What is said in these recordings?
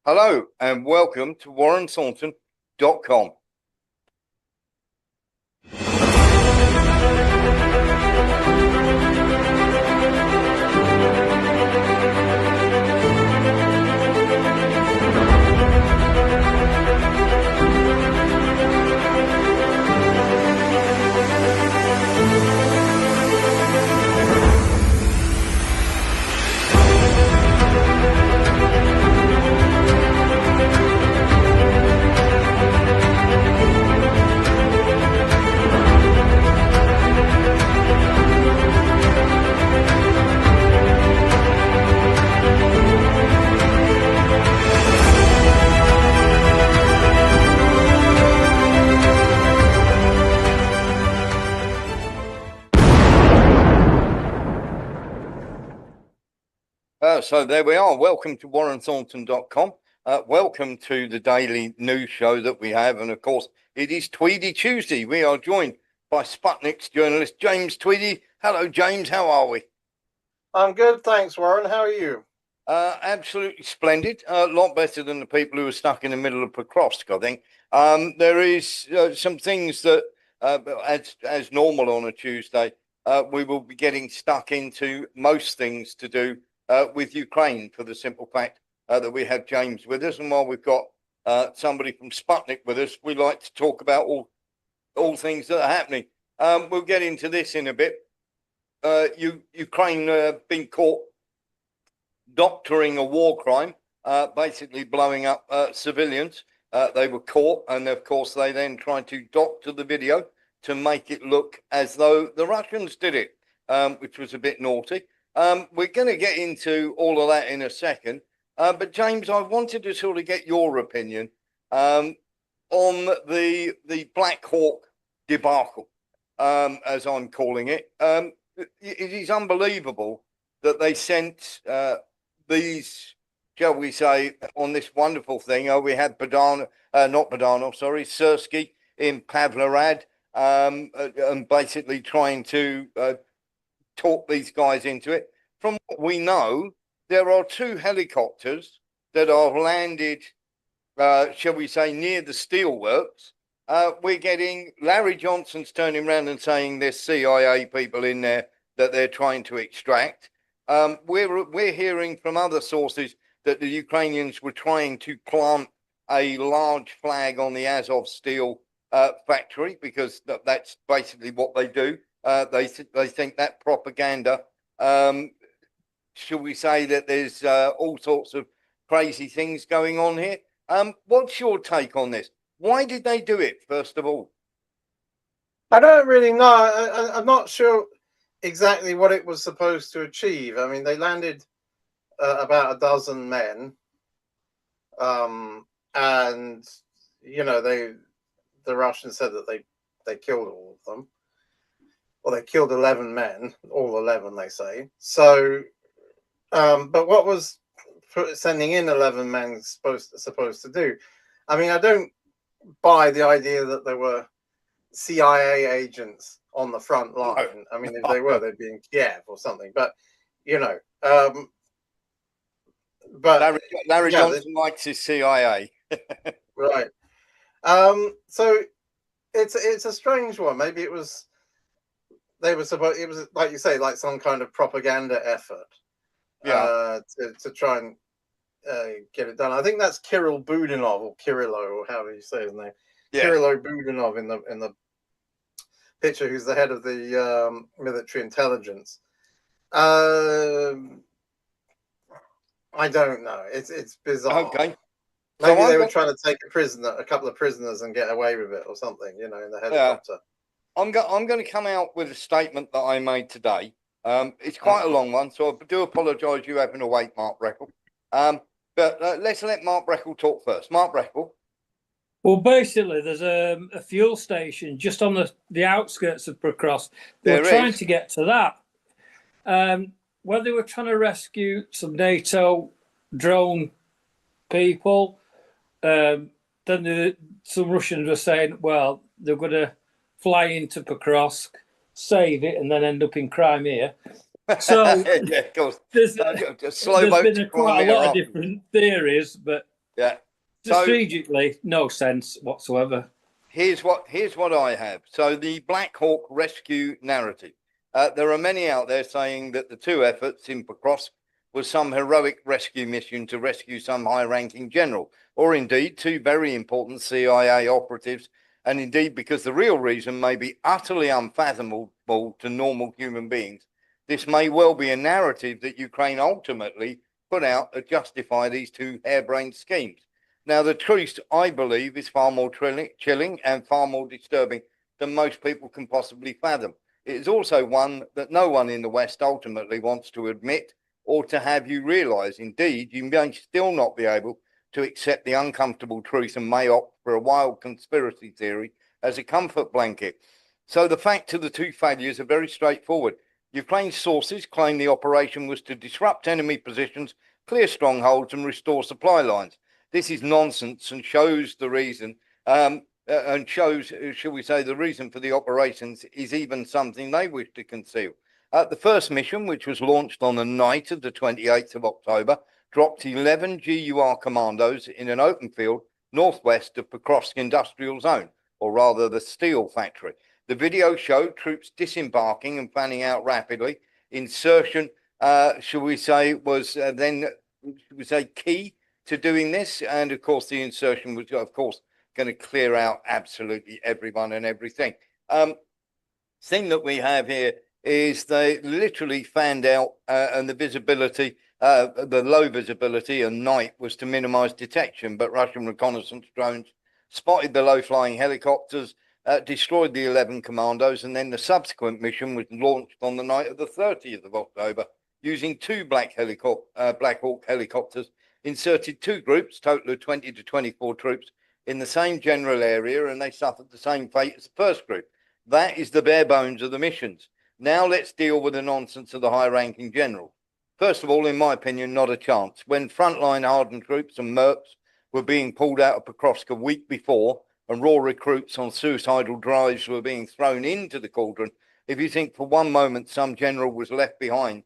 Hello and welcome to WarrenThornton.com. So there we are. Welcome to WarrenThornton.com. Welcome to the daily news show that we have. And of course, it is Tweedy Tuesday. We are joined by Sputnik's journalist, James Tweedy. Hello, James. How are we? I'm good. Thanks, Warren. How are you? Absolutely splendid. A lot better than the people who are stuck in the middle of Pokrovsk, I think. There is some things that, as normal on a Tuesday, we will be getting stuck into most things to do with Ukraine, for the simple fact that we have James with us. And while we've got somebody from Sputnik with us, we like to talk about all things that are happening. We'll get into this in a bit. Ukraine being caught doctoring a war crime, basically blowing up civilians. They were caught, and of course they then tried to doctor the video to make it look as though the Russians did it, which was a bit naughty. We're going to get into all of that in a second. But James, I wanted to sort of get your opinion on the Black Hawk debacle, as I'm calling it. It is unbelievable that they sent these, shall we say, on this wonderful thing. We had Sersky in Pavlorad, and basically trying to talk these guys into it. From what we know, there are two helicopters that are landed, shall we say, near the steelworks. We're getting Larry Johnson's turning around and saying there's CIA people in there that they're trying to extract. We're hearing from other sources that the Ukrainians were trying to plant a large flag on the Azov steel factory, because that's basically what they do. They think that propaganda, shall we say, that there's all sorts of crazy things going on here. What's your take on this? Why did they do it, first of all? I don't really know. I'm not sure exactly what it was supposed to achieve. I mean, they landed about a dozen men, and the Russians said that they killed all of them. Well, they killed 11 men, all 11, they say. So, but what was sending in 11 men supposed to do? I mean, I don't buy the idea that there were CIA agents on the front line. No. I mean, if they were, they'd be in Kiev or something. But, but Larry Johnson likes his CIA. Right. So it's a strange one. Maybe it was like you say, like some kind of propaganda effort, to try and get it done. I think that's Kirill Budinov, or Kirillo, or however you say his name. Yeah. Kirillo Budinov in the picture, who's the head of the military intelligence. I don't know. It's bizarre. Okay. Maybe they were trying to take a couple of prisoners, and get away with it or something, in the helicopter. Yeah. I'm going to come out with a statement that I made today. It's quite a long one, so I do apologise you having to wait, Mark Breckle. But let's let Mark Breckle talk first. Mark Breckle. Well, basically, there's a fuel station just on the outskirts of Pokrovsk. They were trying to get to that. When they were trying to rescue some NATO drone people, then some Russians were saying, well, they're going to fly into Pokrovsk, save it, and then end up in Crimea. So yeah, of course. There's been quite a lot of different theories, but Yeah. Strategically, no sense whatsoever. Here's what I have. So the Black Hawk rescue narrative. There are many out there saying that the two efforts in Pecos was some heroic rescue mission to rescue some high-ranking general, or indeed two very important CIA operatives, and indeed because the real reason may be utterly unfathomable to normal human beings. This may well be a narrative that Ukraine ultimately put out to justify these two harebrained schemes. Now, the truth, I believe, is far more chilling and far more disturbing than most people can possibly fathom. It is also one that no one in the West ultimately wants to admit or to have you realise. Indeed, you may still not be able to accept the uncomfortable truth and may opt for a wild conspiracy theory as a comfort blanket. So the facts of the two failures are very straightforward. Ukraine's sources claim the operation was to disrupt enemy positions, clear strongholds and restore supply lines. This is nonsense and shows the reason, and shows, shall we say, the reason for the operations is even something they wish to conceal. The first mission, which was launched on the night of the 28th of October, dropped 11 GUR commandos in an open field northwest of Pokrovsk Industrial Zone, or rather the steel factory. The video showed troops disembarking and fanning out rapidly. Insertion, shall we say, was then, shall we say, key to doing this, and of course the insertion was of course going to clear out absolutely everyone and everything. Thing that we have here is they literally fanned out and the visibility, the low visibility at night was to minimize detection, but Russian reconnaissance drones spotted the low flying helicopters, destroyed the 11 commandos, and then the subsequent mission was launched on the night of the 30th of October using two Black Hawk helicopters, inserted two groups, total of 20 to 24 troops, in the same general area, and they suffered the same fate as the first group. That is the bare bones of the missions. Now let's deal with the nonsense of the high-ranking general. First of all, in my opinion, not a chance. When frontline hardened troops and mercs were being pulled out of Pokrovsk a week before, and raw recruits on suicidal drives were being thrown into the cauldron, if you think for one moment some general was left behind,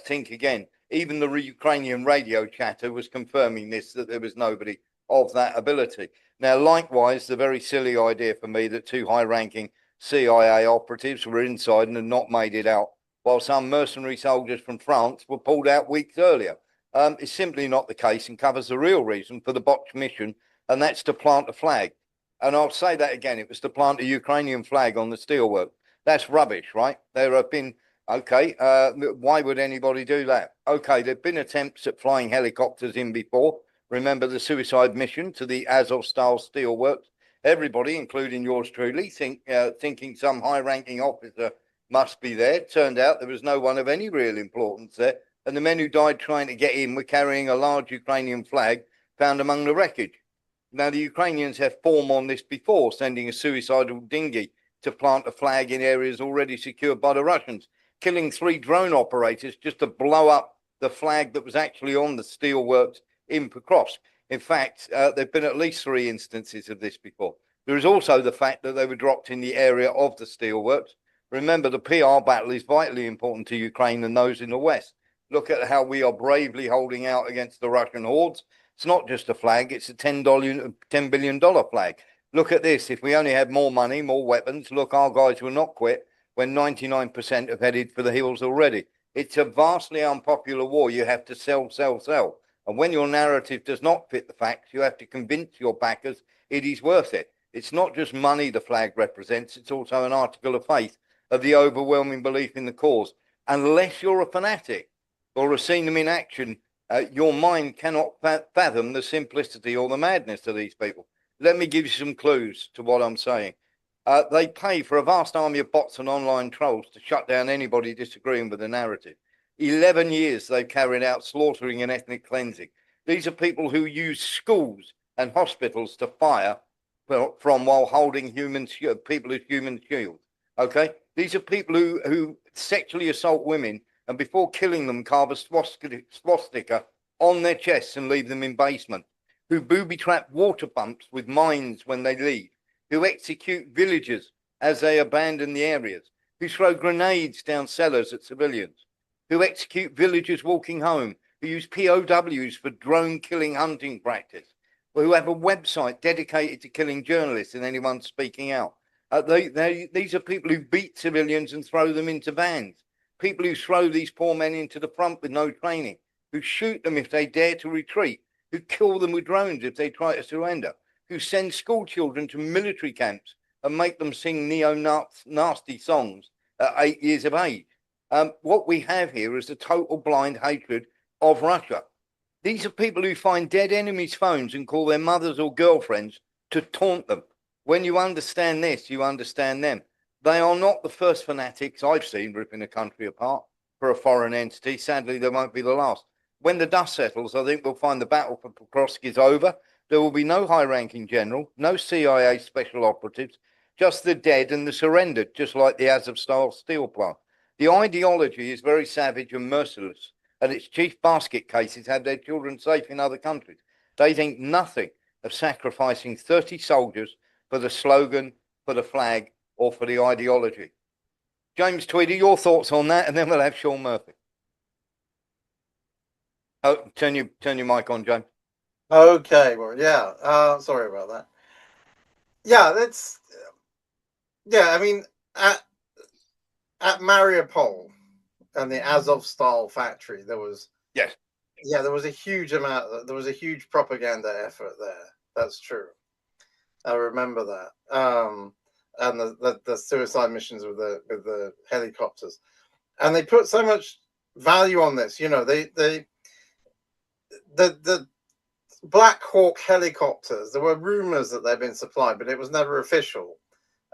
think again. Even the Ukrainian radio chatter was confirming this, that there was nobody of that ability. Now, likewise, the very silly idea for me that two high-ranking CIA operatives were inside and had not made it out, while some mercenary soldiers from France were pulled out weeks earlier, is simply not the case and covers the real reason for the botched mission, and that's to plant a flag. And I'll say that again, it was to plant a Ukrainian flag on the steelwork. That's rubbish, right? There have been okay, why would anybody do that? Okay, there have been attempts at flying helicopters in before. Remember the suicide mission to the Azov-style steelworks? Everybody, including yours truly, thinking some high-ranking officer must be there. Turned out there was no one of any real importance there. And the men who died trying to get in were carrying a large Ukrainian flag found among the wreckage. Now, the Ukrainians have form on this before, sending a suicidal dinghy to plant a flag in areas already secured by the Russians, killing 3 drone operators just to blow up the flag that was actually on the steelworks in Pokrovsk. In fact, there have been at least 3 instances of this before. There is also the fact that they were dropped in the area of the steelworks. Remember, the PR battle is vitally important to Ukraine and those in the West. Look at how we are bravely holding out against the Russian hordes. It's not just a flag, it's a $10 billion flag. Look at this. If we only had more money, more weapons, look, our guys will not quit when 99% have headed for the hills already. It's a vastly unpopular war. You have to sell, sell, sell. And when your narrative does not fit the facts, you have to convince your backers it is worth it. It's not just money the flag represents, it's also an article of faith of the overwhelming belief in the cause. Unless you're a fanatic or have seen them in action, your mind cannot fathom the simplicity or the madness of these people. Let me give you some clues to what I'm saying. They pay for a vast army of bots and online trolls to shut down anybody disagreeing with the narrative. 11 years they've carried out slaughtering and ethnic cleansing. These are people who use schools and hospitals to fire from while holding people as human shields. Okay? These are people who sexually assault women and before killing them carve a swastika on their chests and leave them in basements, who booby-trap water pumps with mines when they leave, who execute villagers as they abandon the areas, who throw grenades down cellars at civilians, who execute villagers walking home, who use POWs for drone killing hunting practice. who have a website dedicated to killing journalists and anyone speaking out. These are people who beat civilians and throw them into vans. People who throw these poor men into the front with no training, who shoot them if they dare to retreat, who kill them with drones if they try to surrender, who send school children to military camps and make them sing neo-nasty songs at 8 years of age. What we have here is a total blind hatred of Russia. These are people who find dead enemies' phones and call their mothers or girlfriends to taunt them. When you understand this, you understand them. They are not the first fanatics I've seen ripping a country apart for a foreign entity. Sadly, they won't be the last. When the dust settles, I think we'll find the battle for Pokrovsk is over. There will be no high-ranking general, no CIA special operatives, just the dead and the surrendered, just like the Azovstal steel plant. The ideology is very savage and merciless, and its chief basket cases have their children safe in other countries. They think nothing of sacrificing 30 soldiers for the slogan, for the flag, or for the ideology. James Tweedy, your thoughts on that, and then we'll have Sean Murphy. Oh, turn your mic on, James. Okay, well, yeah. Sorry about that. Yeah, I mean, at Mariupol and the Azovstal factory, there was a huge amount. There was a huge propaganda effort there. That's true. I remember that. And the suicide missions with the helicopters, and they put so much value on this. You know, the Black Hawk helicopters. There were rumors that they'd been supplied, but it was never official.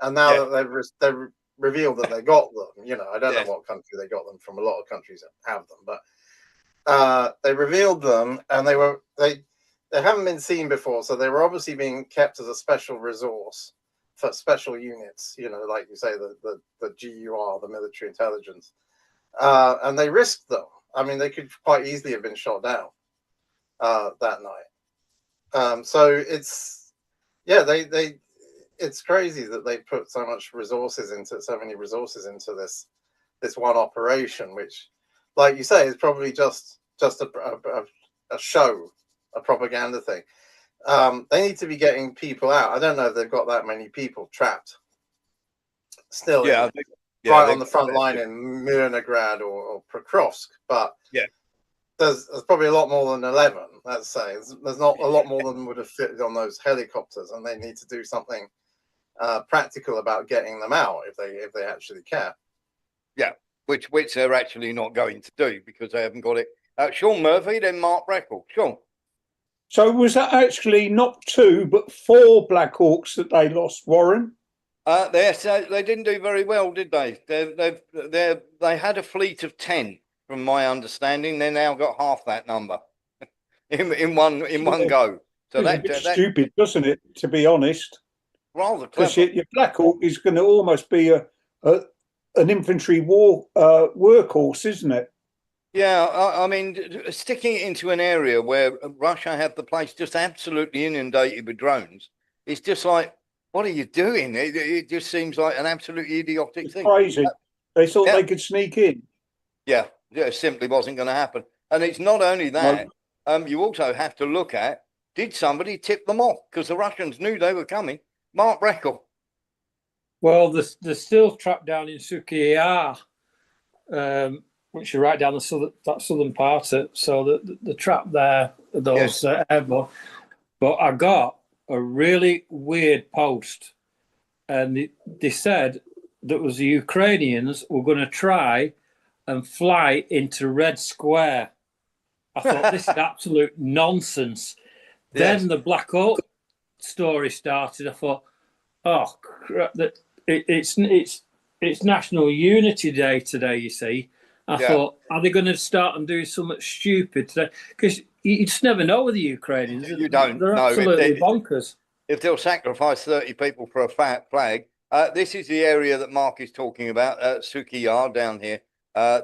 And now that they've revealed that they got them, you know, I don't know what country they got them from. A lot of countries have them, but they revealed them, and they haven't been seen before, so they were obviously being kept as a special resource for special units, you know, like you say, the GUR, the military intelligence, and they risked them. I mean, they could quite easily have been shot down that night. So it's it's crazy that they put so many resources into this one operation, which, like you say, is probably just a show, a propaganda thing. They need to be getting people out. I don't know if they've got that many people trapped still right on the front line in Myrnograd or Pokrovsk, but there's probably a lot more than 11. Let's say there's not a lot more than would have fitted on those helicopters, and they need to do something practical about getting them out if they actually can. Yeah, which they're actually not going to do because they haven't got it. Sean Murphy, then Mark Breckle. Sean. So was that actually not 2 but 4 Black Hawks that they lost, Warren? They didn't do very well, did they? They had a fleet of 10, from my understanding. They now got half that number in one go. So that's a bit stupid, doesn't it? To be honest, rather clever. Because your Black Hawk is going to almost be an infantry workhorse, isn't it? Yeah, I mean, sticking it into an area where Russia have the place just absolutely inundated with drones, it's just like, what are you doing? It just seems like an absolutely idiotic thing. Crazy. They thought they could sneak in. Yeah, it simply wasn't going to happen. And it's not only that. No. You also have to look at, did somebody tip them off? Because the Russians knew they were coming. Mark Breckle. Well, they're still trapped down in Suky Yar, which are right down that southern part. So the trap there, those airborne. But I got a really weird post, and they said that was the Ukrainians were going to try and fly into Red Square. I thought, this is absolute nonsense. Yes. Then the Black Hawk story started. I thought, oh crap! That it's National Unity Day today. You see. I thought, are they going to start and do something stupid today? Because you just never know with the Ukrainians. You don't. They're absolutely bonkers. If they'll sacrifice 30 people for a flag, this is the area that Mark is talking about, Suky Yar down here.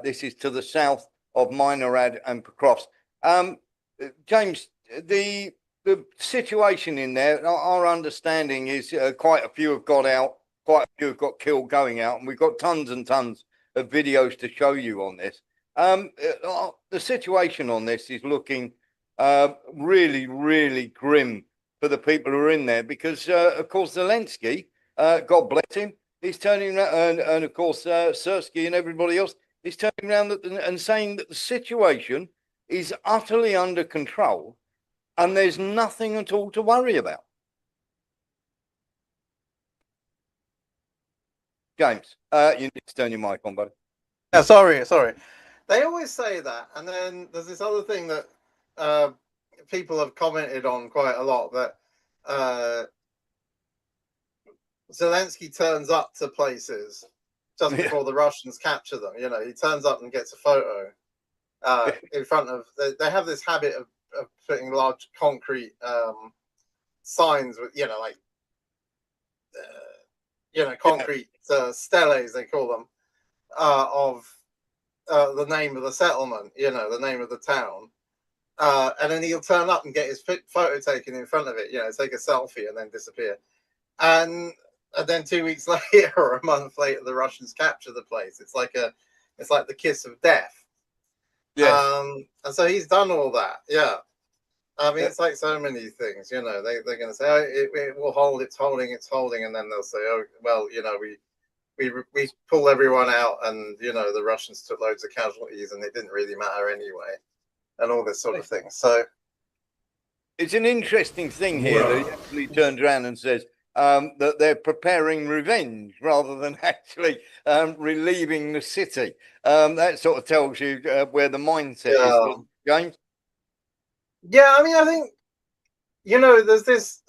This is to the south of Minorad and Pokrovsk. James, the situation in there, our understanding is quite a few have got out, quite a few have got killed going out, and we've got tons and tons of videos to show you on this. The situation on this is looking really, really grim for the people who are in there, because of course Zelensky, God bless him, he's turning around, and of course Sersky and everybody else is turning around and saying that the situation is utterly under control and there's nothing at all to worry about. James, you need to turn your mic on, buddy. Yeah, sorry. They always say that, and then there's this other thing that people have commented on quite a lot, that Zelensky turns up to places just before the Russians capture them. You know, he turns up and gets a photo in front of. They have this habit of putting large concrete signs with, you know, like concrete steles, they call them, of the name of the settlement, you know, the name of the town. And then he'll turn up and get his photo taken in front of it, you know, take a selfie and then disappear. And then 2 weeks later or a month later, the Russians capture the place. It's like the kiss of death. Yes. And so he's done all that. Yeah. I mean, it's like so many things, you know, they're going to say, oh, it will hold, it's holding. And then they'll say, oh, well, you know, we pull everyone out, and, you know, the Russians took loads of casualties and it didn't really matter anyway, and all this sort of thing. So it's an interesting thing here that he actually turns around and says that they're preparing revenge rather than actually relieving the city. That sort of tells you where the mindset is, James. Yeah, I mean, I think, you know, there's this,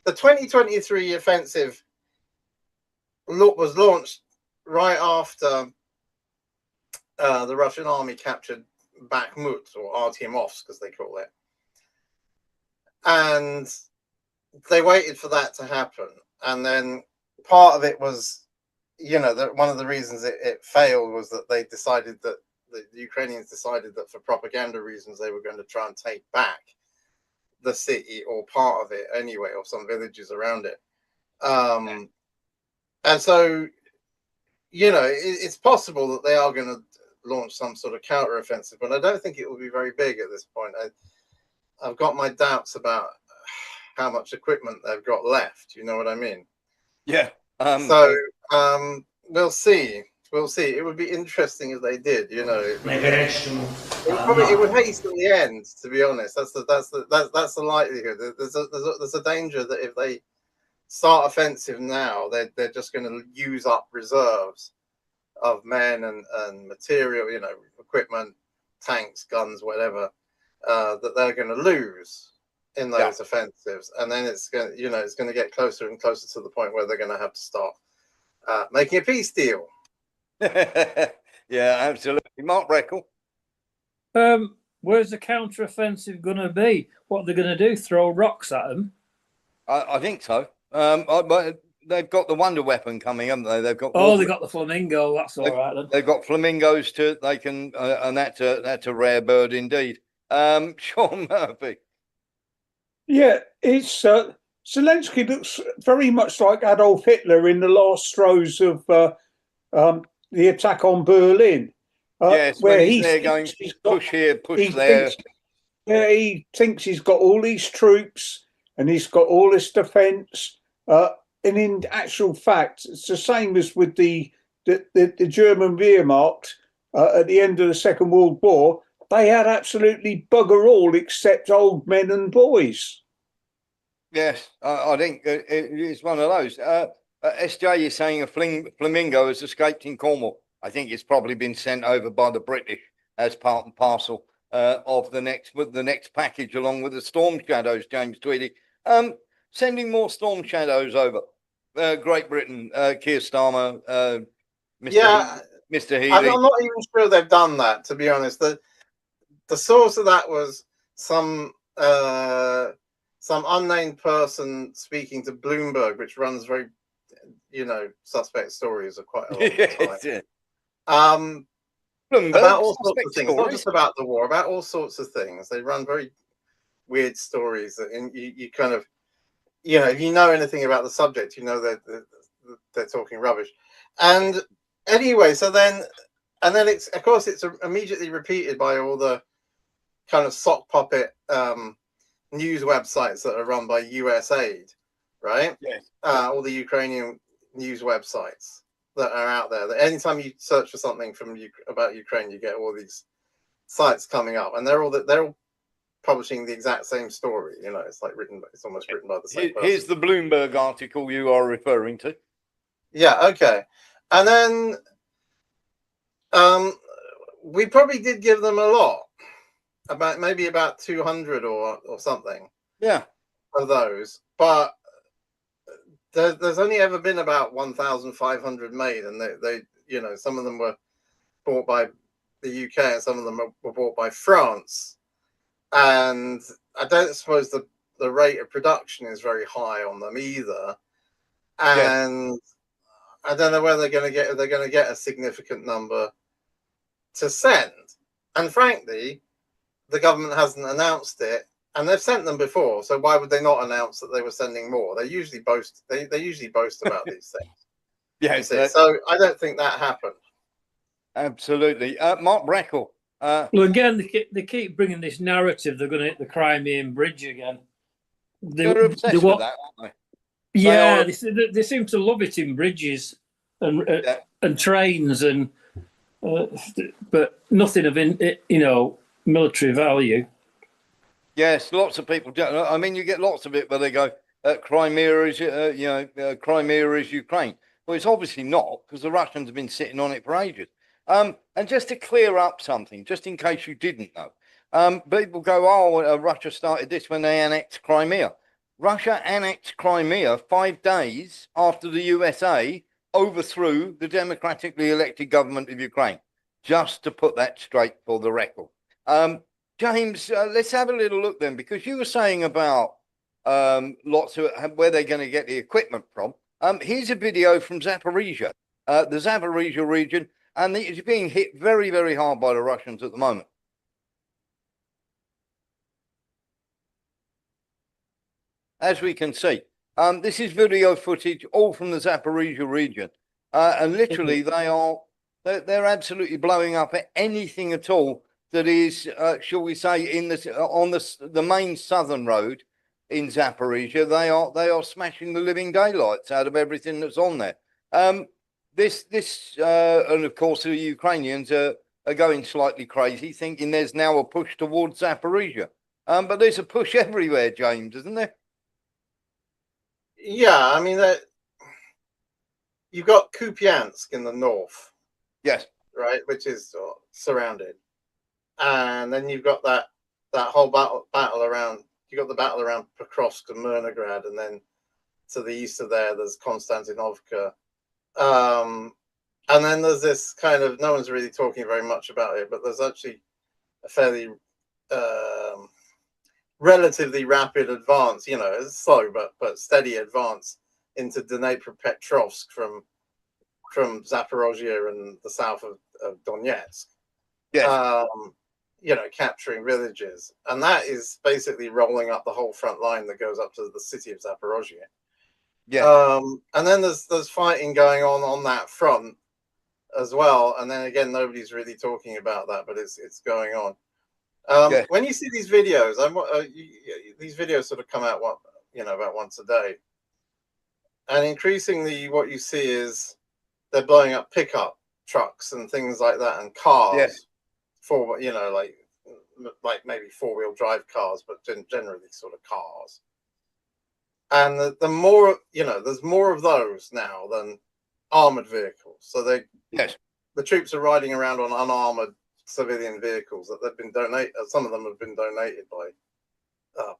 the 2023 offensive was launched right after the Russian army captured Bakhmut, or Artyomovsk, as they call it. And they waited for that to happen. And then part of it was, you know, that one of the reasons it failed was that they decided that the Ukrainians decided that for propaganda reasons, they were going to try and take back the city or part of it anyway, or some villages around it. And so, you know, it's possible that they are going to launch some sort of counteroffensive, but I don't think it will be very big at this point. I've got my doubts about how much equipment they've got left. You know what I mean? Yeah. So we'll see. We'll see. It would be interesting if they did. You know, it would hasten the end. To be honest, that's the likelihood. There's a danger that if they start offensive now, they're just going to use up reserves of men and material. You know, equipment, tanks, guns, whatever, that they're going to lose in those offensives, and then it's going to get closer and closer to the point where they're going to have to start making a peace deal. Yeah, absolutely. Mark Reckle. Where's the counter-offensive going to be? What they're going to do? Throw rocks at them? I think so. But they've got the wonder weapon coming, haven't they? They've got. Oh, they got the flamingo. That's all right then. They've got flamingos too. They can, and that's a rare bird indeed. Sean Murphy. Yeah, it's Zelensky looks very much like Adolf Hitler in the last throes of the attack on Berlin. Yes, where he's there going push here, push there. He thinks he's got all these troops and he's got all this defence. And in actual fact, it's the same as with the German Wehrmacht at the end of the Second World War. They had absolutely bugger all except old men and boys. Yes, I think it's one of those. SJ is saying a flamingo has escaped in Cornwall. I think it's probably been sent over by the British as part and parcel of the next package, along with the Storm Shadows. James Tweedy, sending more Storm Shadows over. Great Britain, Keir Starmer, Mr. Healy. I'm not even sure they've done that, to be honest. The source of that was some unnamed person speaking to Bloomberg, which runs very, you know, suspect stories of quite a lot of the time. About all sorts of things, not just about the war, about all sorts of things. They run very weird stories, and you kind of, you know, if you know anything about the subject, you know that they're talking rubbish. And anyway, then it's, of course, it's immediately repeated by all the kind of sock puppet news websites that are run by US aid, right? Yes. All the Ukrainian news websites that are out there. That anytime you search for something from about Ukraine, you get all these sites coming up, and they're all publishing the exact same story. You know, it's like it's almost written by the same person. Here's the Bloomberg article you are referring to. Yeah. Okay. And then we probably did give them a lot, maybe about 200 or something. Yeah. Of those, but there's only ever been about 1,500 made, and they you know, some of them were bought by the UK and some of them were bought by France, and I don't suppose the rate of production is very high on them either, and I don't know whether they're going to get a significant number to send, and frankly, the government hasn't announced it. And they've sent them before, so why would they not announce that they were sending more? They usually boast. They usually boast about these things. Yeah. So I don't think that happened. Absolutely. Mark Breckle. Well, again, they keep bringing this narrative. They're going to hit the Crimean Bridge again. They're obsessed with that, aren't they? Yeah, they seem to love it in bridges and trains, and but nothing of military value. Yes, lots of people do. I mean, you get lots of it where they go, Crimea is, Crimea is Ukraine. Well, it's obviously not, because the Russians have been sitting on it for ages. And just to clear up something, just in case you didn't know, people go, oh, Russia started this when they annexed Crimea. Russia annexed Crimea 5 days after the USA overthrew the democratically elected government of Ukraine, just to put that straight for the record. James, let's have a little look then, because you were saying about lots of where they're going to get the equipment from. Here's a video from Zaporizhia, the Zaporizhia region, and it's being hit very, very hard by the Russians at the moment. As we can see, this is video footage all from the Zaporizhia region, and literally they're absolutely blowing up at anything at all that is, shall we say, on the main southern road in Zaporizhia. They are smashing the living daylights out of everything that's on there. And of course the Ukrainians are going slightly crazy, thinking there's now a push towards Zaporizhia. But there's a push everywhere, James, isn't there? Yeah, I mean you've got Kupiansk in the north. Yes. Right, which is surrounded. And then you've got that whole battle around. You got the battle around Pokrovsk and Myrnograd, and then to the east of there's Konstantinovka, and then there's this kind of, no one's really talking very much about it, but there's actually a fairly relatively rapid advance. You know, it's slow but steady advance into Dnipropetrovsk from Zaporozhye and the south of Donetsk. Yes. You know, capturing villages, and that is basically rolling up the whole front line that goes up to the city of Zaporozhye. Yeah. And then there's fighting going on that front as well, and then again nobody's really talking about that, but it's going on. When you see these videos, these videos sort of come out about once a day, and increasingly what you see is they're blowing up pickup trucks and things like that, and cars. Yes. For like maybe 4-wheel drive cars, but generally sort of cars. And the more, there's more of those now than armored vehicles. So the troops are riding around on unarmored civilian vehicles that they've been donated. Some of them have been donated by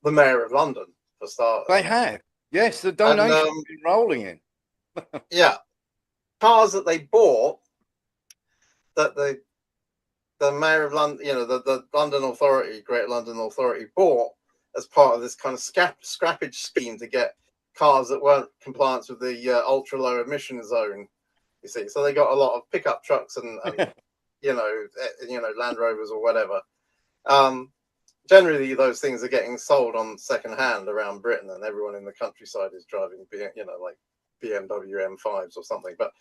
the mayor of London, for starters. They have. Yes, the donations have been rolling in. Yeah, cars that they bought that the mayor of London, the London Authority, Greater London Authority, bought as part of this kind of scrappage scheme to get cars that weren't compliant with the ultra low emission zone. You see, so they got a lot of pickup trucks and Land Rovers or whatever. Generally, those things are getting sold on second hand around Britain, and everyone in the countryside is driving, like BMW M5s or something. But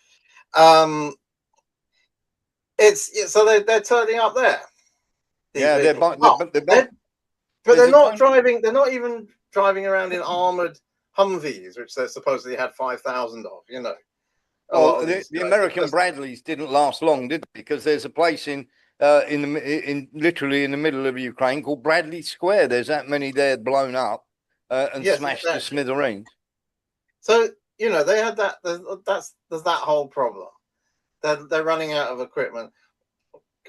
so they're turning up there. Yeah, But they're not driving. They're not even driving around in armored Humvees, which they supposedly had 5,000 of. You know. Well, the American Bradleys didn't last long, did they? Because there's a place in literally in the middle of Ukraine called Bradley Square. There's that many there blown up and smashed to smithereens. So they had that. There's that whole problem. They're running out of equipment.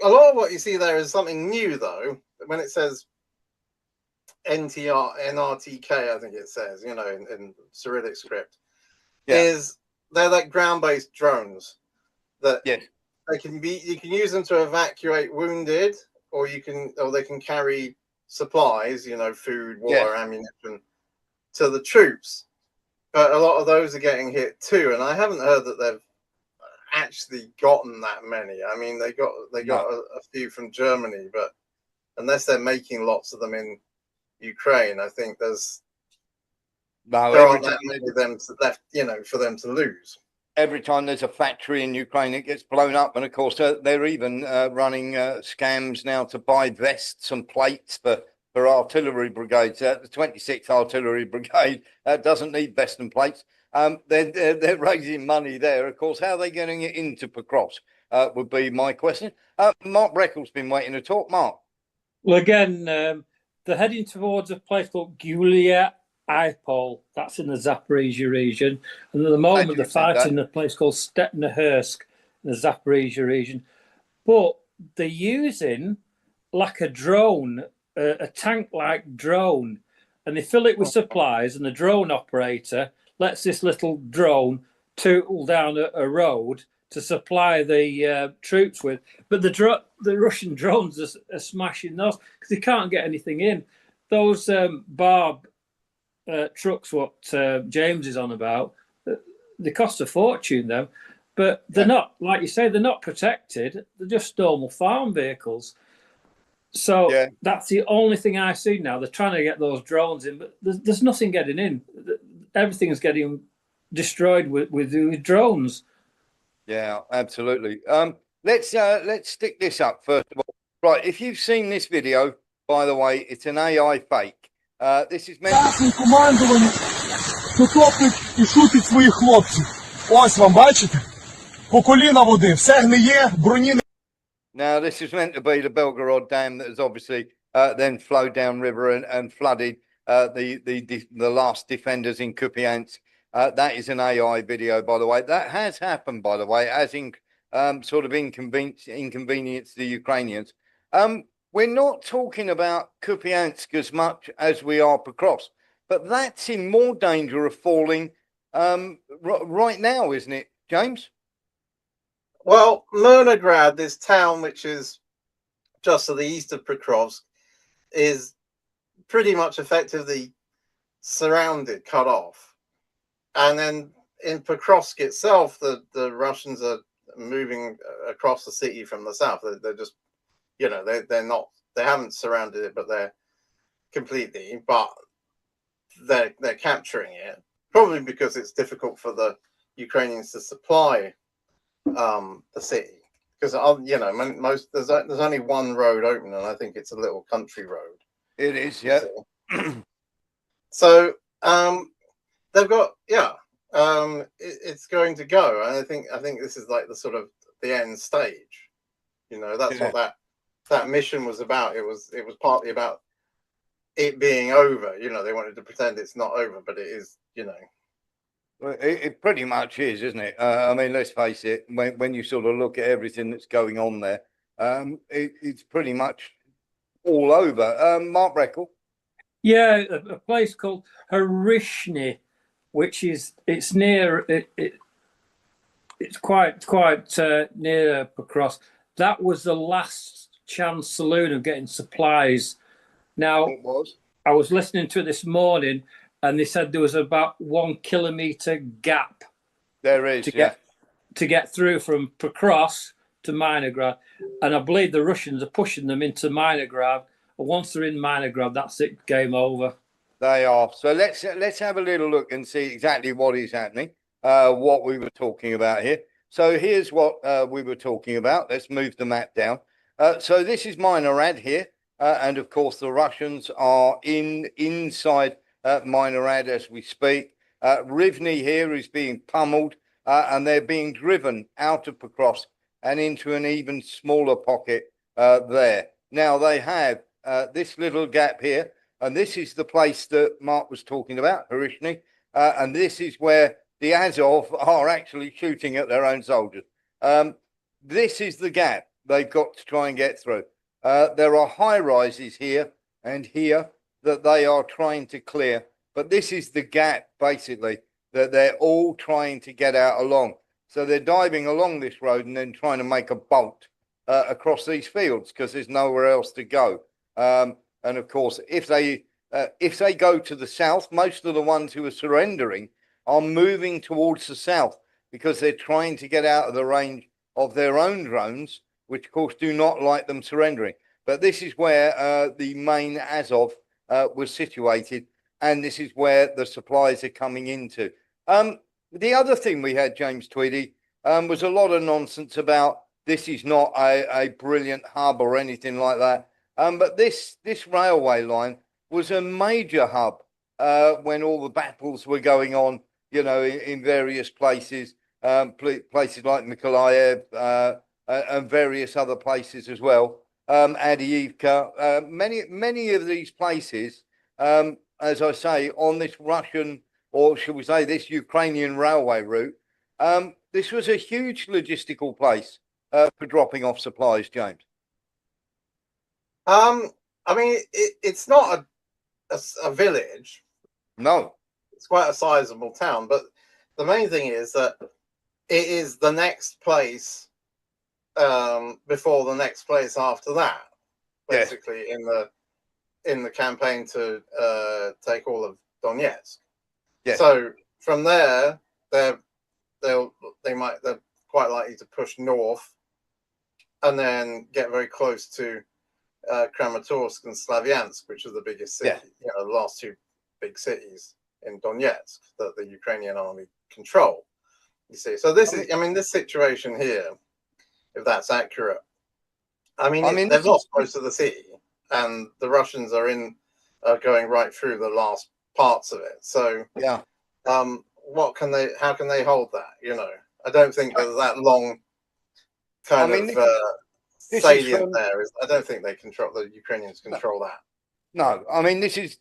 A lot of what you see there is something new, though. When it says NRTK, I think it says, in Cyrillic script, they're like ground-based drones that you can use them to evacuate wounded, or they can carry supplies, food, water, ammunition to the troops. But a lot of those are getting hit too, and I haven't heard that they've actually gotten that many. I mean, they got a few from Germany, but unless they're making lots of them in Ukraine, I think there aren't that many of them left, for them to lose. Every time there's a factory in Ukraine, it gets blown up, and of course they're even running scams now to buy vests and plates for artillery brigades. The 26th Artillery Brigade doesn't need vests and plates. They're raising money there. Of course, how are they getting it into Pokrovsk would be my question. Mark Breckle's been waiting to talk. Mark. Well, again, they're heading towards a place called Gulia Ipol. That's in the Zaporizhia region. And at the moment, they're fighting a place called Stepnohursk in the Zaporizhia region. But they're using like a drone, a tank-like drone, and they fill it with supplies, and the drone operator lets this little drone tootle down a road to supply the troops with. But the Russian drones are smashing those because they can't get anything in. Those Barb trucks, what James is on about, they cost a fortune, though. But they're not, like you say, they're not protected. They're just normal farm vehicles. So that's the only thing I see now. They're trying to get those drones in, but there's nothing getting in. Everything's getting destroyed with drones. Yeah, absolutely. Let's stick this up first of all. Right, if you've seen this video, by the way, it's an AI fake. This is meant і шутить своїх хлопців. Ось вам, бачите? По коліна води, все гниє, броні. Now, this is meant to be the Belgorod Dam that has obviously then flowed down river and flooded the last defenders in Kupiansk. That is an AI video, by the way. That has happened, by the way, as in sort of inconvenience the Ukrainians. We're not talking about Kupiansk as much as we are Pokrovsk, but that's in more danger of falling right now, isn't it, James? Well, Myrnograd, this town which is just to the east of Pokrovsk, is pretty much effectively surrounded, cut off. And then in Pokrovsk itself, the Russians are moving across the city from the south. They're just, they haven't surrounded it, but they're capturing it, probably because it's difficult for the Ukrainians to supply the city, because there's only one road open, and I think it's a little country road. It is, yeah. So they've got it's going to go, and I think this is like the sort of the end stage. That's what that mission was about. It was partly about it being over. They wanted to pretend it's not over, but it is. Well, it pretty much is, isn't it? I mean, let's face it. When you sort of look at everything that's going on there, it's pretty much all over. Mark Breckle. Yeah, a place called Harishny, which it's near it's quite near Pokrovsk. That was the last chance saloon of getting supplies. Now, it was. I was listening to it this morning, and they said there was about 1 kilometer gap. There is to get through from Pokrovsk to Minograd, and I believe the Russians are pushing them into Minograd. And once they're in Minograd, that's it, game over. They are. So let's have a little look and see exactly what is happening. What we were talking about here. So here's what we were talking about. Let's move the map down. So this is Minograd here. and of course the Russians are inside Minorad as we speak. Rivne here is being pummeled, and they're being driven out of Pokrovsk and into an even smaller pocket there. Now they have this little gap here, and this is the place that Mark was talking about, Harishny, and this is where the Azov are actually shooting at their own soldiers. This is the gap they've got to try and get through. There are high rises here and here that they are trying to clear, but this is the gap basically that they're all trying to get out along. So they're diving along this road and then trying to make a bolt across these fields because there's nowhere else to go. And of course, if they go to the south, most of the ones who are surrendering are moving towards the south because they're trying to get out of the range of their own drones, which of course do not like them surrendering. But this is where the main Azov was situated, and this is where the supplies are coming into. The other thing we had, James Tweedy, was a lot of nonsense about this is not a brilliant hub or anything like that. But this railway line was a major hub when all the battles were going on, you know, in various places, places like Mykolaiv and various other places as well. Adiivka, many of these places, as I say, on this Russian, or should we say this Ukrainian railway route, this was a huge logistical place for dropping off supplies, James. I mean, it's not a village. No. It's quite a sizable town, but the main thing is that it is the next place before the next place after that, basically, yes, in the campaign to take all of Donetsk. Yes. So from there, they're quite likely to push north and then get very close to Kramatorsk and Slavyansk, which are the biggest city, you know, the last two big cities in Donetsk that the Ukrainian army control. You see, so this is, I mean, this situation here, if that's accurate, I mean they've lost most of the city, and the Russians are going right through the last parts of it. So yeah, how can they hold that? You know, I don't think there's that long kind of salient there. I don't think the Ukrainians control that. No, I mean this is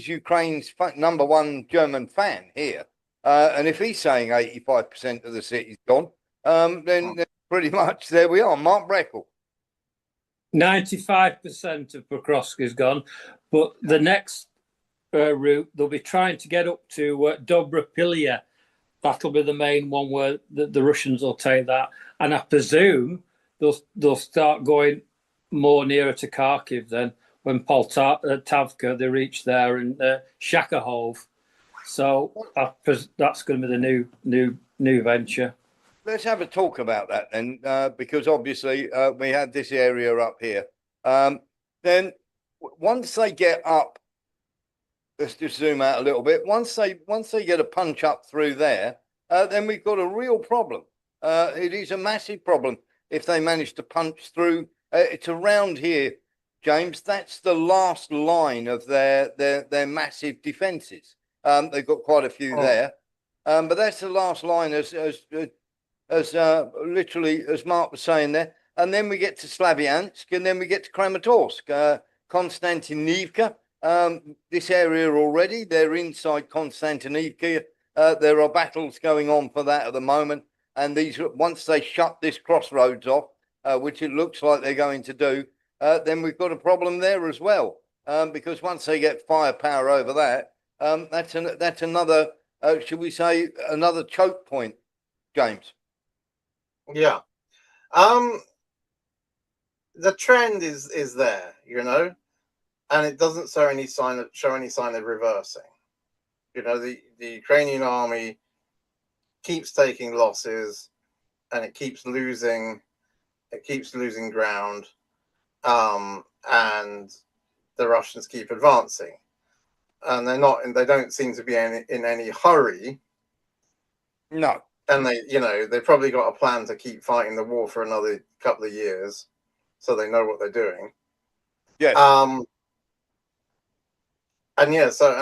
Ukraine's #1 German fan here, and if he's saying 85% of the city's gone, then pretty much there we are. Mark Breckle. 95% of Pokrovsk is gone, but the next route they'll be trying to get up to Dobropilya. That'll be the main one where the Russians will take that, and I presume they'll start going more nearer to Kharkiv then when Poltavka they reach there, and Shakahov. So that's going to be the new venture. Let's have a talk about that then, because obviously we had this area up here. Then once they get up, let's just zoom out a little bit. Once they get a punch up through there, then we've got a real problem. It is a massive problem if they manage to punch through. It's around here, James. That's the last line of their massive defences. They've got quite a few there, but that's the last line as literally as Mark was saying there. And then we get to Slavyansk, and then we get to Kramatorsk, Konstantinivka. This area already, they're inside Konstantinivka. There are battles going on for that at the moment. And once they shut this crossroads off, which it looks like they're going to do, then we've got a problem there as well. Because once they get firepower over that, that's another, should we say, another choke point, James. Yeah. The trend is there, you know, and it doesn't show any sign of reversing. You know, the Ukrainian army keeps taking losses, and it keeps losing ground, and the Russians keep advancing, and they don't seem to be in any hurry. No. And they probably got a plan to keep fighting the war for another couple of years, so they know what they're doing. Yes. And yeah, so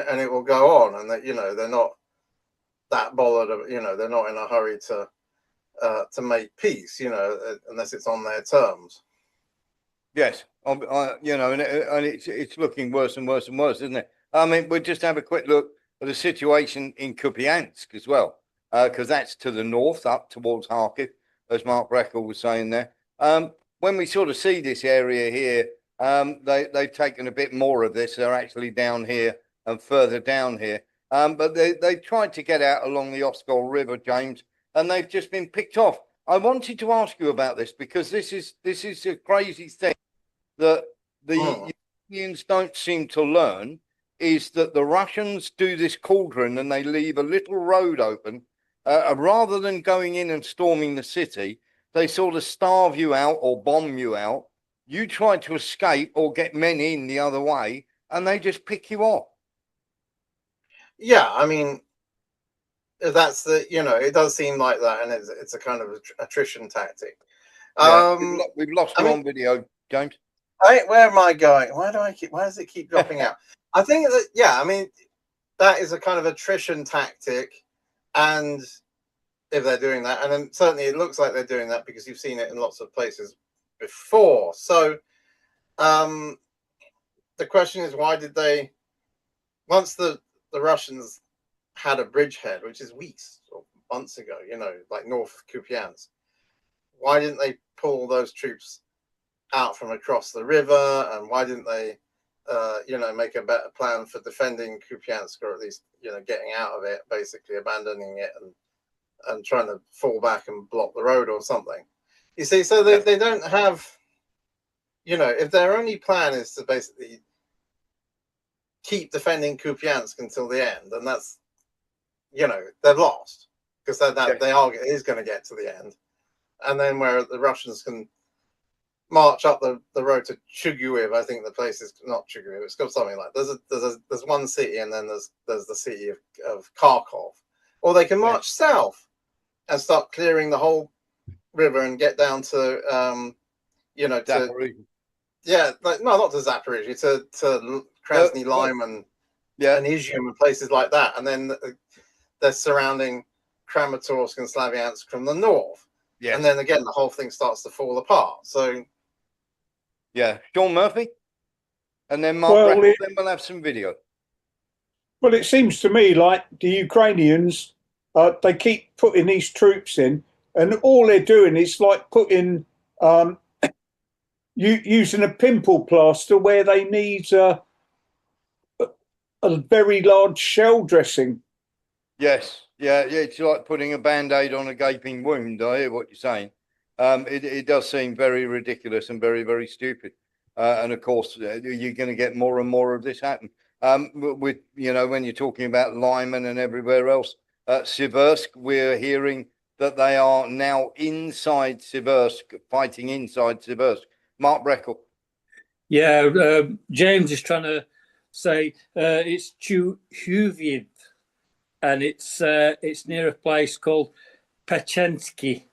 and it will go on, and that, you know, they're not that bothered. You know, they're not in a hurry to make peace. You know, unless it's on their terms. Yes, you know, and it's looking worse and worse and worse, isn't it? I mean, we'll just have a quick look at the situation in Kupiansk as well, because that's to the north, up towards Kharkiv, as Mark Breckle was saying there. When we sort of see this area here, they've taken a bit more of this. They're actually down here and further down here, but they tried to get out along the Oskol River, James, and they've just been picked off. I wanted to ask you about this because this is a crazy thing that the Ukrainians don't seem to learn, is that the Russians do this cauldron and they leave a little road open. Rather than going in and storming the city, they sort of starve you out or bomb you out. You try to escape or get men in the other way, and they just pick you off. Yeah, I mean, that's the, you know, it does seem like that, and it's a kind of attrition tactic. Yeah, we've lost you on video, James. Where am I going? Why does it keep dropping out? I think that, yeah, I mean, that is a kind of attrition tactic, and if they're doing that, and then certainly it looks like they're doing that because you've seen it in lots of places before. So the question is, why did they, once the Russians had a bridgehead, which is weeks or months ago, you know, like north of Kupiansk, why didn't they pull those troops out from across the river? And why didn't they, you know, make a better plan for defending Kupiansk, or at least, you know, getting out of it, basically abandoning it and trying to fall back and block the road or something? You see, so they don't have, you know, if their only plan is to basically keep defending Kupiansk until the end, then that's, you know, they've lost, because it is going to get to the end. And then where the Russians can march up the road to Chuguyev, I think the place is not Chuguyev, it's got something like, there's one city, and then there's the city of Kharkov. Or they can march south and start clearing the whole river and get down to you know, to Zaporizhzhia. Yeah, like, no, not to Zaporizhzia, to Krasny Lyman and Izium and places like that, and then they're surrounding Kramatorsk and Slavyansk from the north. Yes. And then again, the whole thing starts to fall apart. So, yeah, Sean Murphy, and then Mark. Then we'll have some video. Well, it seems to me like the Ukrainians, they keep putting these troops in, and all they're doing is like putting, using a pimple plaster where they need a very large shell dressing. Yes, yeah, it's like putting a band-aid on a gaping wound. I hear what you're saying. It does seem very ridiculous and very, very stupid. And of course, you're going to get more and more of this happen. With, you know, when you're talking about Lyman and everywhere else, Siversk, we're hearing that they are now inside Siversk, fighting inside Siversk. Mark Breckle. Yeah, James is trying to say it's Chuhuviv, and it's near a place called Pechensky,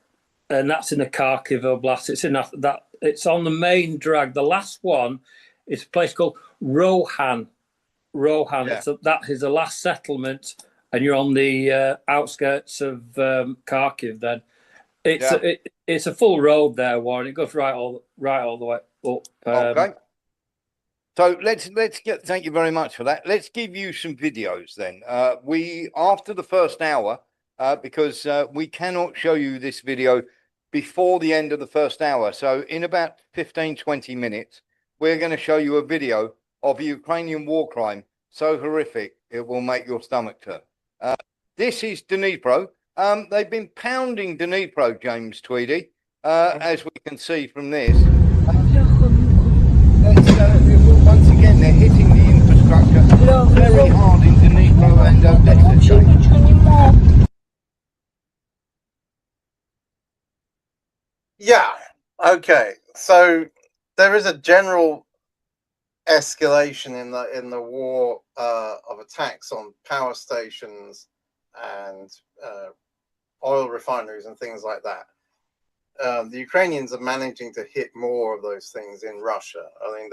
and that's in the Kharkiv Oblast. It's in that it's on the main drag. The last one is a place called Rohan. Yeah. That is the last settlement, and you're on the outskirts of Kharkiv. Then it's a full road there, Warren. It goes right all the way up. Okay. So let's get. Thank you very much for that. Let's give you some videos then. We after the first hour, because we cannot show you this video before the end of the first hour. So in about 15-20 minutes, we're going to show you a video of a Ukrainian war crime so horrific it will make your stomach turn. This is Dnipro. They've been pounding Dnipro, James Tweedy, as we can see from this. Once again, they're hitting the infrastructure very hard in Dnipro and Odessa. Yeah. Okay. So there is a general escalation in the war of attacks on power stations and oil refineries and things like that. the Ukrainians are managing to hit more of those things in Russia. I mean,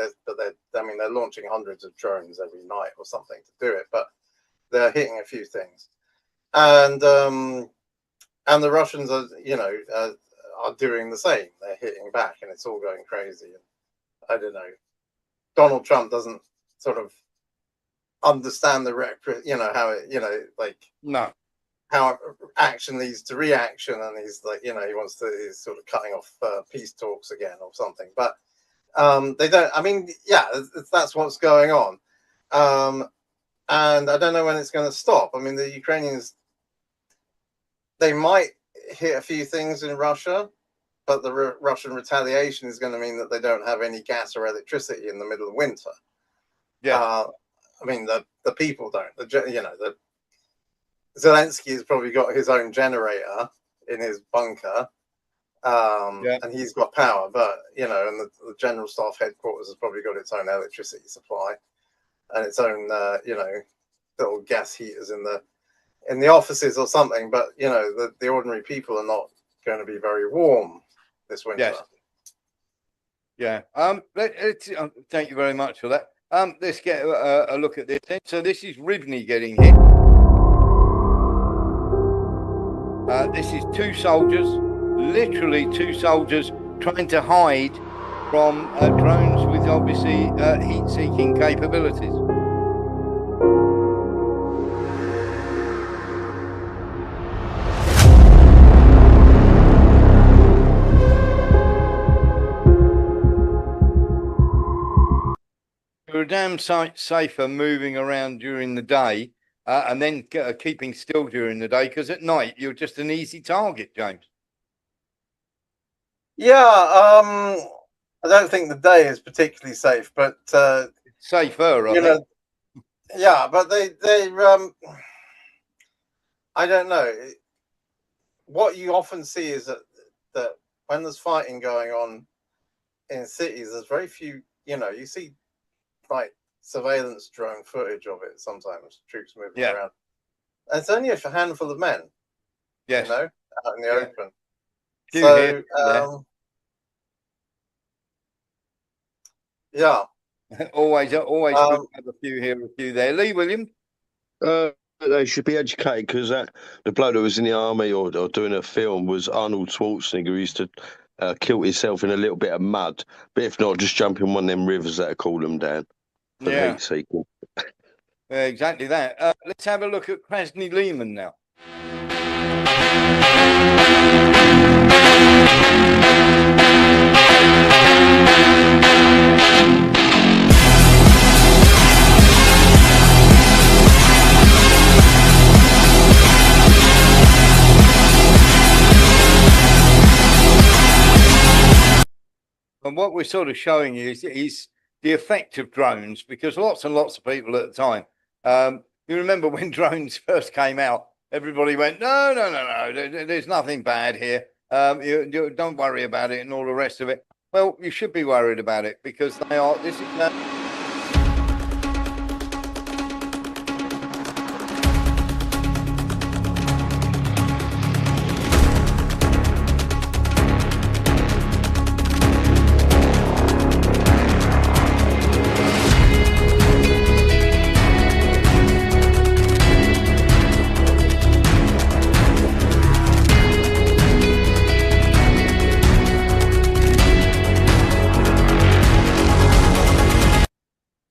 they're launching hundreds of drones every night or something to do it, but they're hitting a few things, and the Russians are, are doing the same. They're hitting back, and it's all going crazy. And I don't know. Donald Trump doesn't sort of understand how it, like no. How action leads to reaction, and he's like, he's sort of cutting off peace talks again or something. But they don't. I mean, yeah, that's what's going on, and I don't know when it's going to stop. I mean, the Ukrainians, they might hit a few things in Russia, but the Russian retaliation is going to mean that they don't have any gas or electricity in the middle of winter. Yeah, I mean, the people don't. Zelensky has probably got his own generator in his bunker, and he's got power. But and the general staff headquarters has probably got its own electricity supply and its own, little gas heaters in the offices or something. But the ordinary people are not going to be very warm this winter. Yes. Yeah. Thank you very much for that. Let's get a look at this then. So this is Rivne getting hit. This is literally two soldiers trying to hide from drones with obviously heat-seeking capabilities. You're a damn sight safer moving around during the day and then keeping still during the day, because at night you're just an easy target, James. Yeah, I don't think the day is particularly safe, but safer, I think. Yeah, but they I don't know. What you often see is that when there's fighting going on in cities, there's very few. You see like surveillance drone footage of it sometimes, troops moving around. And it's only a handful of men. Yes. Out in the open. So yeah. always good to have a few here, a few there. Lee Williams. They should be educated, because the bloke that was in the army or doing a film was Arnold Schwarzenegger, who used to kill himself in a little bit of mud. But if not, just jump in one of them rivers that cool them down for the heat seeking. Exactly that. Let's have a look at Krasny Lehman now. And what we're sort of showing you is the effect of drones, because lots and lots of people at the time, you remember when drones first came out, everybody went, no, there's nothing bad here. You don't worry about it and all the rest of it. Well, you should be worried about it, because they are. This is.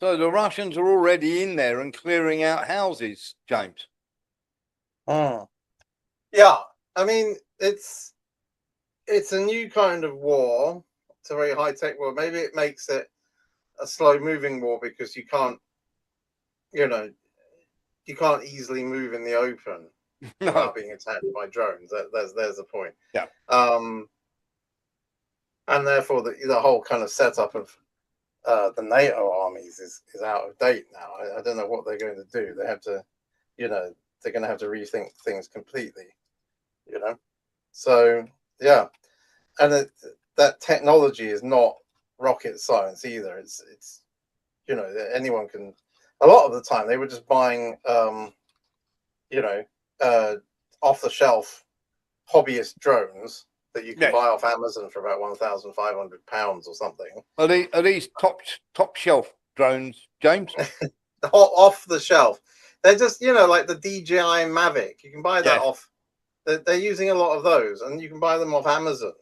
So the Russians are already in there and clearing out houses, James. Yeah, I mean, it's a new kind of war. It's a very high-tech war. Maybe it makes it a slow-moving war, because you can't easily move in the open without being attacked by drones. There's the point. Yeah. And therefore the whole kind of setup of the NATO armies is out of date now. I don't know what they're going to do. They have to, they're going to have to rethink things completely, So, yeah. And that technology is not rocket science either. It's anyone can. A lot of the time they were just buying, off the shelf hobbyist drones that you can buy off Amazon for about £1,500 or something. Are these top shelf drones, James? Off the shelf. They're just, like the DJI Mavic. You can buy that off. They're using a lot of those, and you can buy them off Amazon,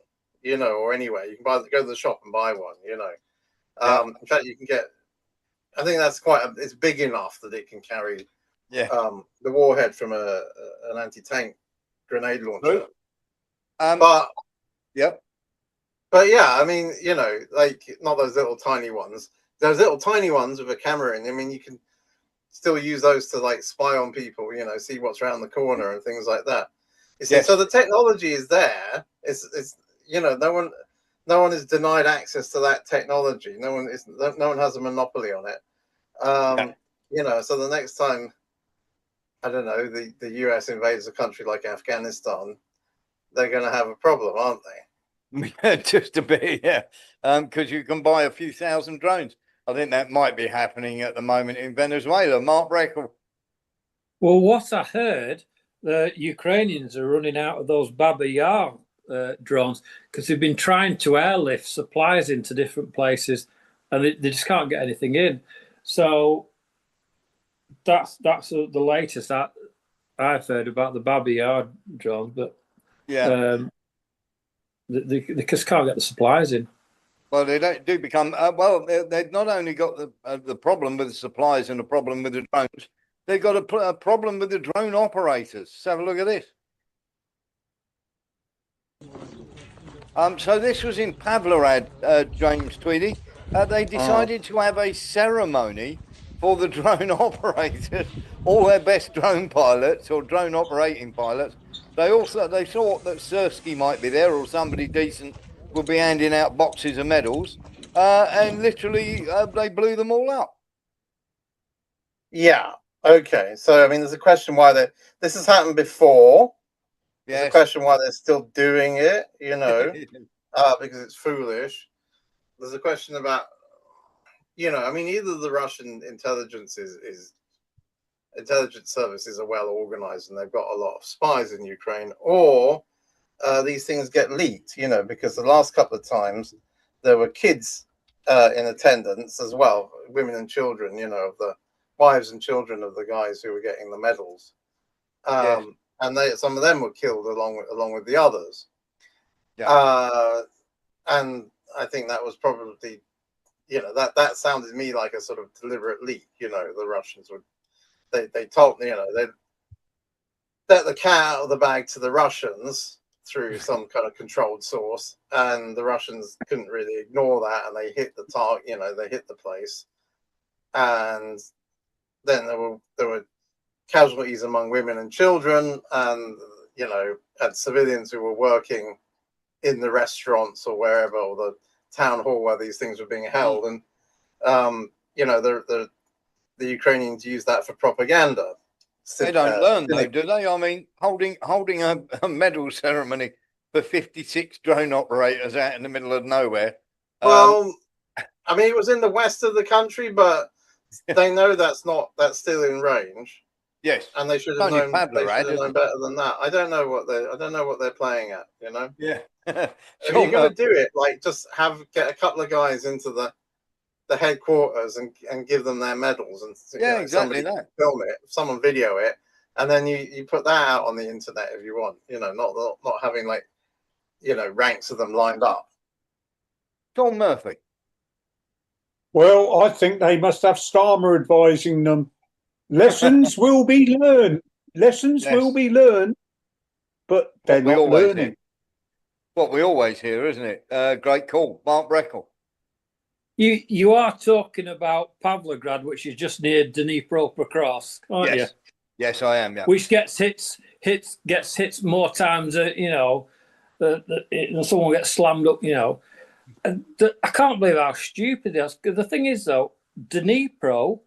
or anywhere. You can go to the shop and buy one, In fact, you can get, I think that's it's big enough that it can carry the warhead from an anti-tank grenade launcher. But yeah, I mean, like not those little tiny ones. Those little tiny ones with a camera in. I mean, you can still use those to like spy on people, see what's around the corner and things like that. You see, so the technology is there. It's no one is denied access to that technology. No one has a monopoly on it. So the next time, I don't know, the US invades a country like Afghanistan, they're going to have a problem, aren't they? Just a bit, yeah. Because you can buy a few thousand drones. I think that might be happening at the moment in Venezuela. Mark Breckle. Well, what I heard, the Ukrainians are running out of those Baba Yar drones because they've been trying to airlift supplies into different places, and they just can't get anything in. So that's the latest that I've heard about the Baba Yar drones, but they just can't get the supplies in. Well, they do become they've not only got the problem with the supplies and the problem with the drones, they've got a problem with the drone operators. Let's have a look at this. So this was in Pavlorad, James Tweedy. They decided to have a ceremony for the drone operators, all their best drone pilots or drone operating pilots. They thought that Sersky might be there or somebody decent would be handing out boxes of medals, and literally they blew them all up. Yeah. Okay. So I mean, there's a question why this has happened before. There's a question why they're still doing it, because it's foolish. There's a question about, I mean, either the Russian intelligence intelligence services are well organized and they've got a lot of spies in Ukraine, or these things get leaked, because the last couple of times there were kids in attendance as well, women and children, of the wives and children of the guys who were getting the medals. And some of them were killed along with the others. And I think that was probably, that sounded to me like a sort of deliberate leak. The Russians would, they told, they let the cat out of the bag to the Russians through some kind of controlled source, and the Russians couldn't really ignore that, and they hit the target, they hit the place, and then there were casualties among women and children, and and civilians who were working in the restaurants or wherever, or the town hall where these things were being held, and the Ukrainians use that for propaganda. They don't learn though, do they? I mean, holding a medal ceremony for 56 drone operators out in the middle of nowhere. Well, I mean, it was in the west of the country, but they know that's still in range. Yes, and they should have known. They should have known better than that. I don't know what they're playing at. Yeah. If you're going to do it, like just get a couple of guys into the headquarters and give them their medals, and exactly that. Film it, someone video it, and then you put that out on the internet if you want. Not having ranks of them lined up. John Murphy. Well, I think they must have Starmer advising them. Lessons will be learned. Lessons will be learned, but they're not learning. What we always hear, isn't it? Great call, Mark Breckle. You are talking about Pavlograd, which is just near Dnipropetrovsk, aren't you? Yes, I am. Yeah. Which gets hits more times. Someone gets slammed up. And I can't believe how stupid it is. The thing is, though, Dnipro,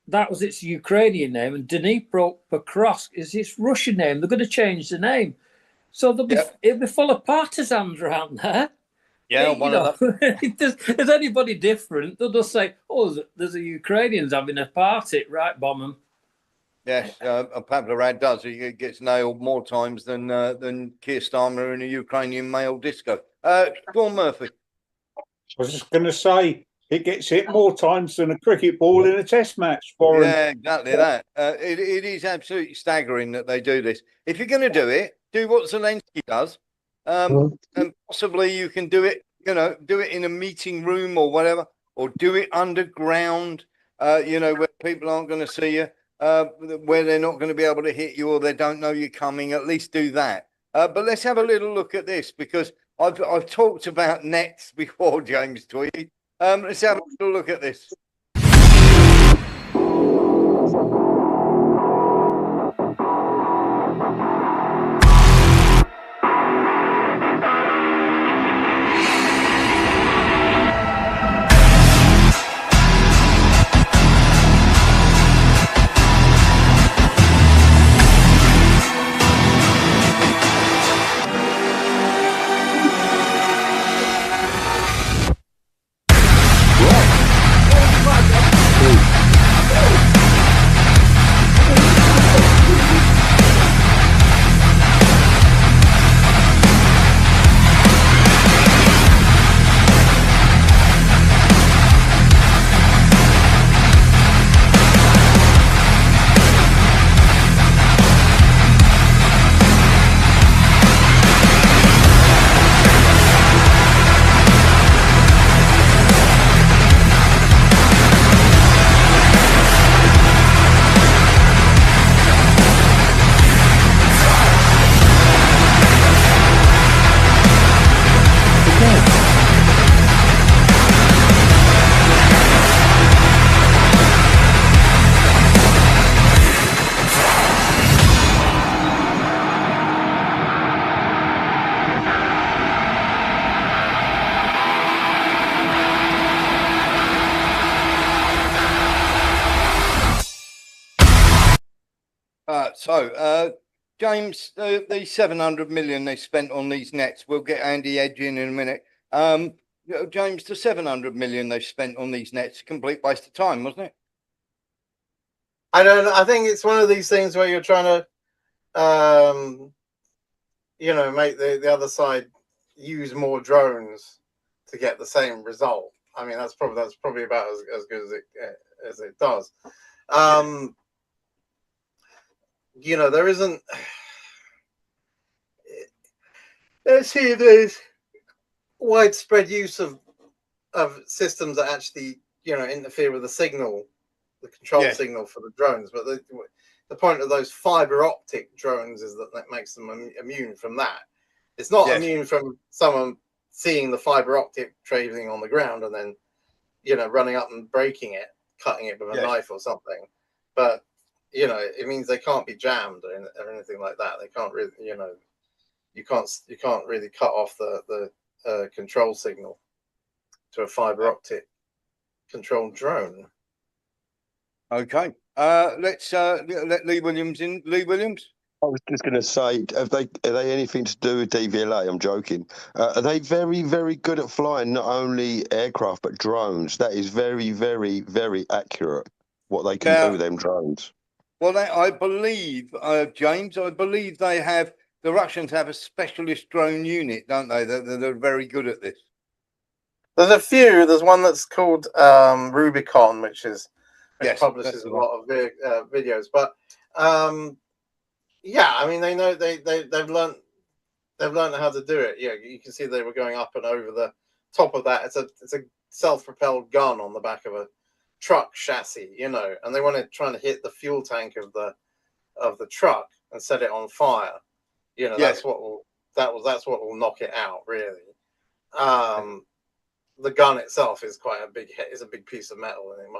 that was its Ukrainian name, and Dnipropetrovsk is its Russian name. They're going to change the name, so it'll be full of partisans around there. Yeah, one of them. Is anybody different? They'll just say, "Oh, there's a Ukrainians having a party, right? Bomb them." Yes, Pavlo Rad does. He gets nailed more times than Keir Starmer in a Ukrainian male disco. Sean Murphy. I was just going to say, it gets hit more times than a cricket ball in a test match, Warren. Yeah, exactly that. It is absolutely staggering that they do this. If you're going to do it, do what Zelensky does, and possibly you can do it. Do it in a meeting room or whatever, or do it underground. Where people aren't going to see you, where they're not going to be able to hit you, or they don't know you're coming. At least do that. But let's have a little look at this, because I've talked about nets before, James Tweedy. Let's have a little look at this. James, the 700 million they spent on these nets, we'll get Andy Edge in a minute. James, the 700 million they spent on these nets, complete waste of time, wasn't it? I think it's one of these things where you're trying to, make the other side use more drones to get the same result. I mean, that's probably about as good as it does. There isn't. Let's see if there's widespread use of systems that actually interfere with the signal, the control signal for the drones. But the point of those fiber optic drones is that makes them immune from that. It's not immune from someone seeing the fiber optic traveling on the ground and then running up and breaking it, cutting it with a knife or something. But it means they can't be jammed or anything like that. They can't really, you can't really cut off the control signal to a fiber optic controlled drone. Okay. Let's let Lee Williams in. Lee Williams. I was just going to say, are they anything to do with DVLA? I'm joking. Are they very, very good at flying not only aircraft but drones? That is very, very, very accurate. What they can do with them drones. Well, I believe, James, the Russians have a specialist drone unit, don't they? They're very good at this. There's a few. There's one that's called Rubicon, which publishes a lot of videos. But I mean, they know they've learned how to do it. Yeah, you can see they were going up and over the top of that. It's a self-propelled gun on the back of a truck chassis, and they want to try to hit the fuel tank of the truck and set it on fire. That's what will knock it out, really. The gun itself is quite a big hit. It's a big piece of metal, and it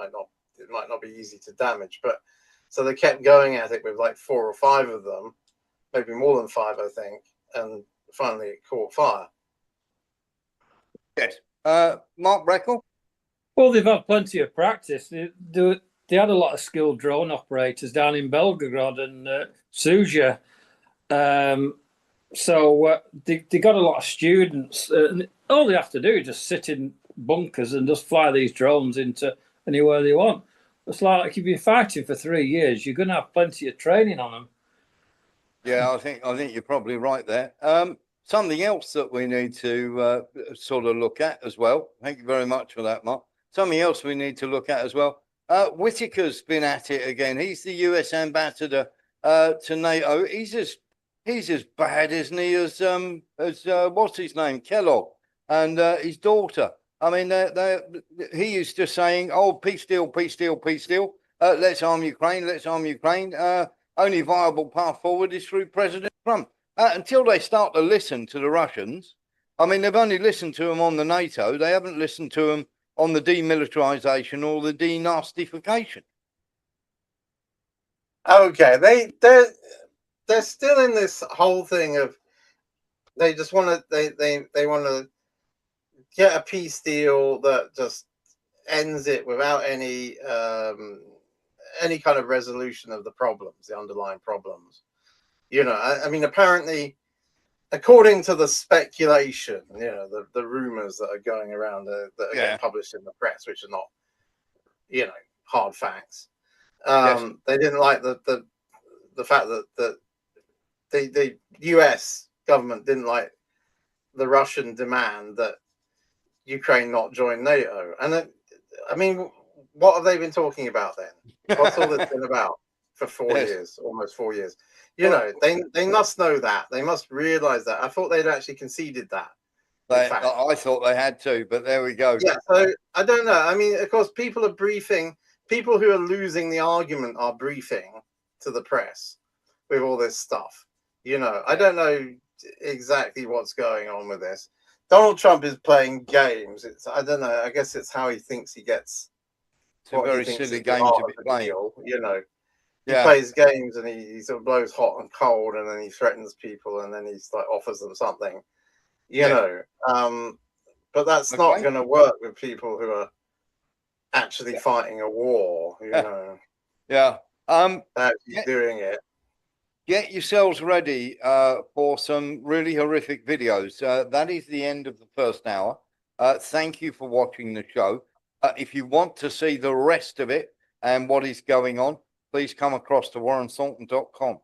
might not be easy to damage. But so they kept going at it with like 4 or 5 of them, maybe more than 5, I think, and finally it caught fire. Yes. Mark Breckle? Well, they've had plenty of practice. They had a lot of skilled drone operators down in Belgorod and Suja. So they got a lot of students. And all they have to do is just sit in bunkers and just fly these drones into anywhere they want. It's like if you're fighting for 3 years, you're going to have plenty of training on them. Yeah, I think you're probably right there. Something else that we need to sort of look at as well. Thank you very much for that, Mark. Something else we need to look at as well. Whitaker's been at it again. He's the US ambassador to NATO. He's as bad, isn't he, as what's his name, Kellogg, and his daughter. I mean, he is just saying, "Oh, peace deal, peace deal, peace deal. Let's arm Ukraine. Let's arm Ukraine." Only viable path forward is through President Trump. Until they start to listen to the Russians, I mean, they've only listened to them on the NATO. They haven't listened to them on the demilitarization or the denazification. Okay, they're still in this whole thing of they just want to they want to get a peace deal that just ends it without any kind of resolution of the problems, the underlying problems. You know, I mean, apparently, according to the speculation, you know, the rumors that are going around that are getting published in the press, which are not, you know, hard facts. They didn't like the fact that the US government didn't like the Russian demand that Ukraine not join NATO. And I mean, what have they been talking about then? What's all this been about for 4 years, almost 4 years? You know, they must know that. They must realize that. I thought they'd actually conceded that. I thought they had to, but there we go. Yeah, so I don't know. I mean, of course, people are briefing. People who are losing the argument are briefing to the press with all this stuff. You know, I don't know exactly what's going on with this. Donald Trump is playing games. I don't know. I guess it's how he thinks he gets. It's a very silly game to be playing. You know, he plays games and he sort of blows hot and cold, and then he threatens people, and then he's like offers them something. You know, but that's not going to work with people who are actually fighting a war. You know. Actually doing it. Get yourselves ready for some really horrific videos. That is the end of the first hour. Thank you for watching the show. If you want to see the rest of it and what is going on, please come across to warrenthornton.com.